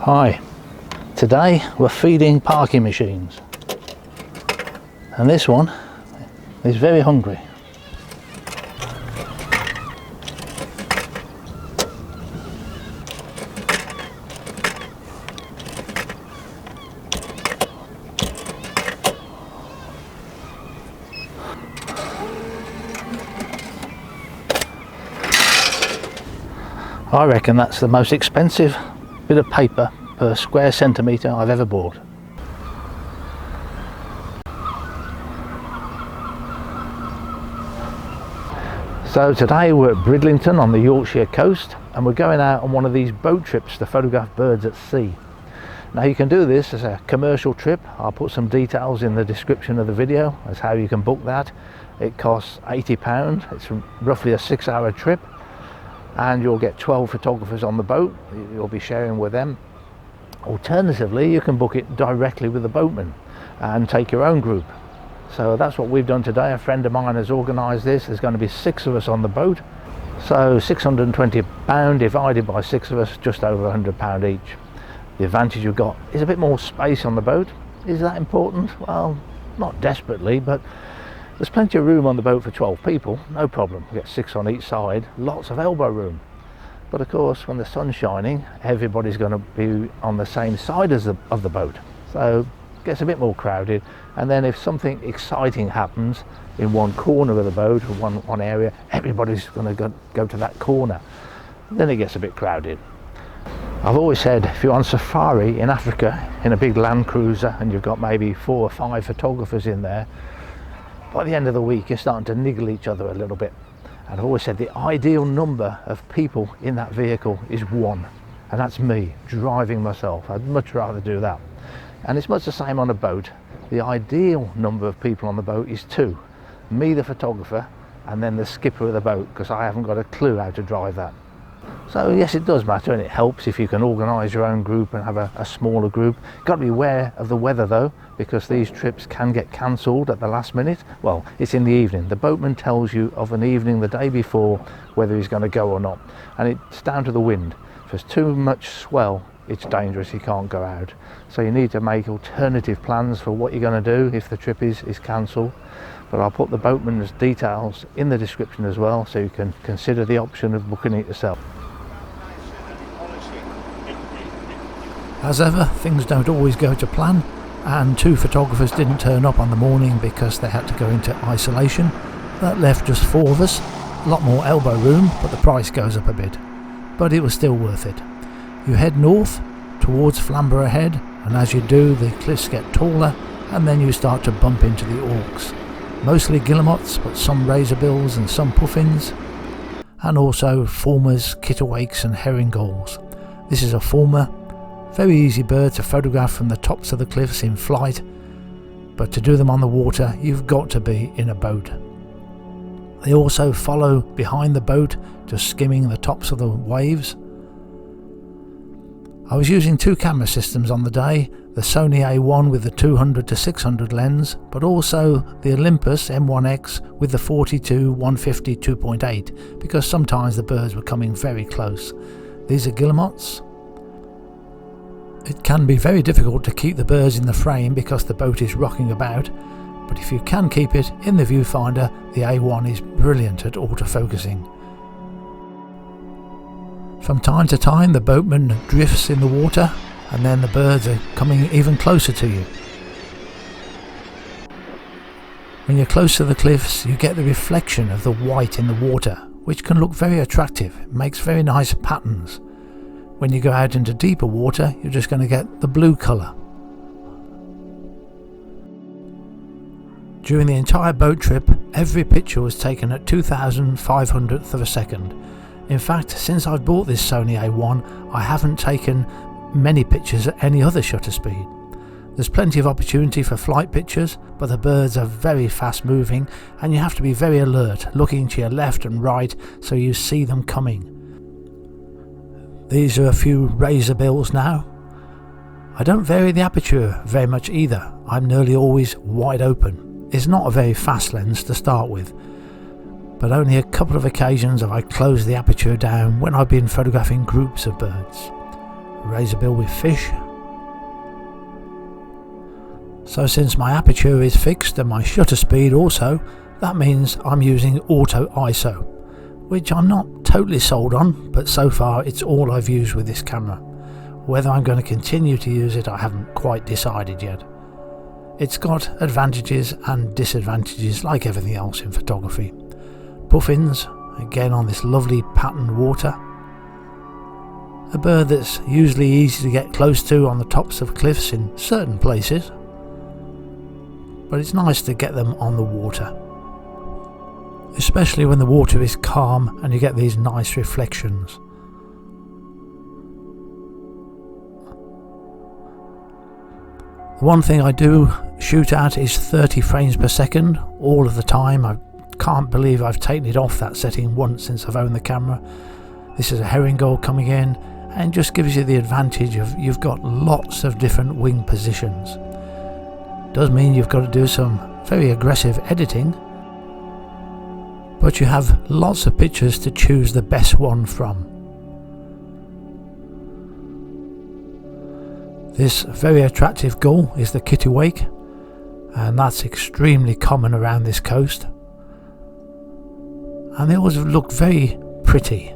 Hi, today we're feeding parking machines, and this one is very hungry. I reckon that's the most expensive bit of paper per square centimetre I've ever bought. So today we're at Bridlington on the Yorkshire coast, and we're going out on one of these boat trips to photograph birds at sea. Now you can do this as a commercial trip. I'll put some details in the description of the video as how you can book that. It costs £80. It's roughly a 6-hour trip, and you'll get 12 photographers on the boat. You'll be sharing with them. Alternatively, you can book it directly with the boatman and take your own group. So that's what we've done today. A friend of mine has organised this. There's going to be 6 of us on the boat, so £620 divided by 6 of us, just over £100 each. The advantage you've got is a bit more space on the boat. Is that important? Well, not desperately, but there's plenty of room on the boat for 12 people, no problem. We get 6 on each side, lots of elbow room. But of course, when the sun's shining, everybody's going to be on the same side as of the boat. So it gets a bit more crowded. And then if something exciting happens in one corner of the boat, or one area, everybody's going to go to that corner. Then it gets a bit crowded. I've always said, if you're on safari in Africa in a big Land Cruiser and you've got maybe 4 or 5 photographers in there, by the end of the week you're starting to niggle each other a little bit. And I've always said the ideal number of people in that vehicle is 1, and that's me driving myself. I'd much rather do that. And it's much the same on a boat. The ideal number of people on the boat is 2, me the photographer and then the skipper of the boat, because I haven't got a clue how to drive that. So yes, it does matter, and it helps if you can organise your own group and have a smaller group. You've got to be aware of the weather though, because these trips can get cancelled at the last minute. Well, it's in the evening. The boatman tells you of an evening the day before whether he's going to go or not, and it's down to the wind. If there's too much swell, it's dangerous, you can't go out. So you need to make alternative plans for what you're going to do if the trip is cancelled. But I'll put the boatman's details in the description as well, so you can consider the option of booking it yourself. As ever, things don't always go to plan, and 2 photographers didn't turn up on the morning because they had to go into isolation. That left just 4 of us. A lot more elbow room, but the price goes up a bit. But it was still worth it. You head north towards Flamborough Head, and as you do, the cliffs get taller, and then you start to bump into the auks. Mostly guillemots, but some razorbills and some puffins, and also fulmars, kittiwakes and herringbulls. This is a fulmar. Very easy bird to photograph from the tops of the cliffs in flight, but to do them on the water you've got to be in a boat. They also follow behind the boat, just skimming the tops of the waves. I was using 2 camera systems on the day, the Sony A1 with the 200 to 600 lens, but also the Olympus M1X with the 42 150 2.8, because sometimes the birds were coming very close. These are guillemots. It can be very difficult to keep the birds in the frame because the boat is rocking about, but if you can keep it in the viewfinder, the A1 is brilliant at autofocusing. From time to time the boatman drifts in the water, and then the birds are coming even closer to you. When you're close to the cliffs, you get the reflection of the white in the water, which can look very attractive. It makes very nice patterns. When you go out into deeper water, you're just going to get the blue colour. During the entire boat trip, every picture was taken at 2,500th of a second. In fact, since I've bought this Sony A1, I haven't taken many pictures at any other shutter speed. There's plenty of opportunity for flight pictures, but the birds are very fast moving and you have to be very alert, looking to your left and right so you see them coming. These are a few razorbills now. I don't vary the aperture very much either. I'm nearly always wide open. It's not a very fast lens to start with, but only a couple of occasions have I closed the aperture down when I've been photographing groups of birds. razor bill with fish. So since my aperture is fixed and my shutter speed also, that means I'm using auto ISO, which I'm not totally sold on, but so far it's all I've used with this camera. Whether I'm going to continue to use it, I haven't quite decided yet. It's got advantages and disadvantages like everything else in photography. Puffins, again on this lovely patterned water. A bird that's usually easy to get close to on the tops of cliffs in certain places, but it's nice to get them on the water, especially when the water is calm and you get these nice reflections. The one thing I do shoot at is 30 frames per second all of the time. I can't believe I've taken it off that setting once since I've owned the camera. This is a herring gull coming in, and just gives you the advantage of you've got lots of different wing positions. Does mean you've got to do some very aggressive editing, but you have lots of pictures to choose the best one from. This very attractive gull is the kittiwake, and that's extremely common around this coast, and they always look very pretty,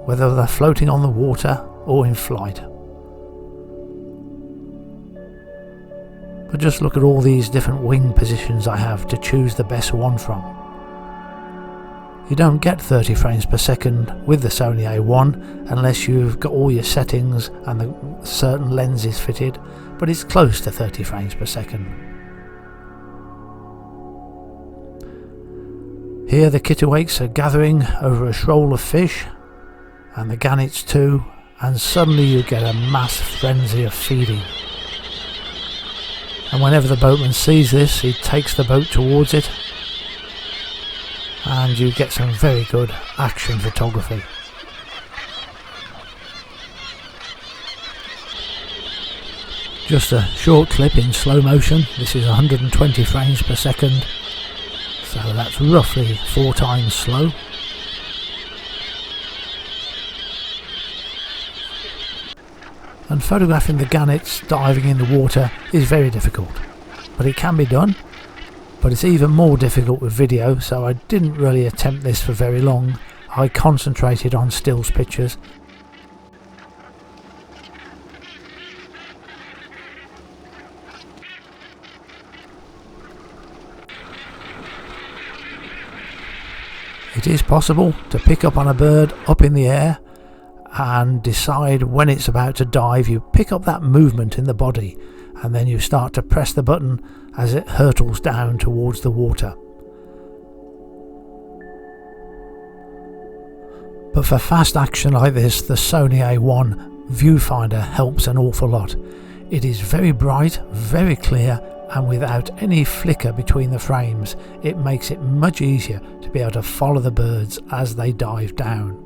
whether they're floating on the water or in flight. But just look at all these different wing positions I have to choose the best one from. You don't get 30 frames per second with the Sony A1 unless you've got all your settings and the certain lenses fitted, but it's close to 30 frames per second. Here the kittiwakes are gathering over a shoal of fish, and the gannets too, and suddenly you get a mass frenzy of feeding. And whenever the boatman sees this, he takes the boat towards it, and you get some very good action photography. Just a short clip in slow motion. This is 120 frames per second, so that's roughly 4 times slow. And photographing the gannets diving in the water is very difficult, but it can be done. But it's even more difficult with video, so I didn't really attempt this for very long. I concentrated on stills pictures. It is possible to pick up on a bird up in the air and decide when it's about to dive. You pick up that movement in the body, and then you start to press the button as it hurtles down towards the water. But for fast action like this, the Sony A1 viewfinder helps an awful lot. It is very bright, very clear, and without any flicker between the frames. It makes it much easier to be able to follow the birds as they dive down.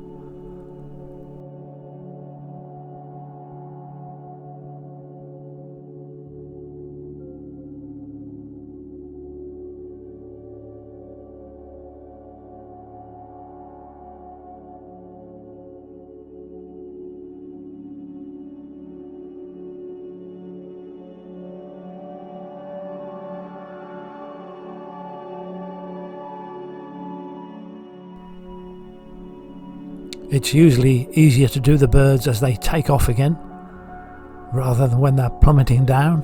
It's usually easier to do the birds as they take off again, rather than when they're plummeting down.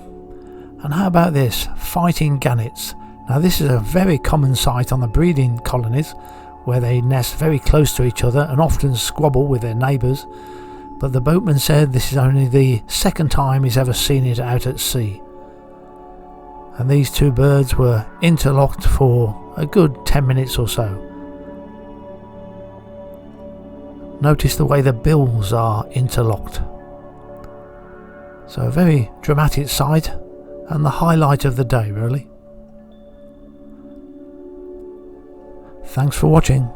And how about this, fighting gannets? Now this is a very common sight on the breeding colonies, where they nest very close to each other and often squabble with their neighbours, but the boatman said this is only the second time he's ever seen it out at sea. And these two birds were interlocked for a good 10 minutes or so. Notice the way the bills are interlocked. So a very dramatic sight, and the highlight of the day really. Thanks for watching.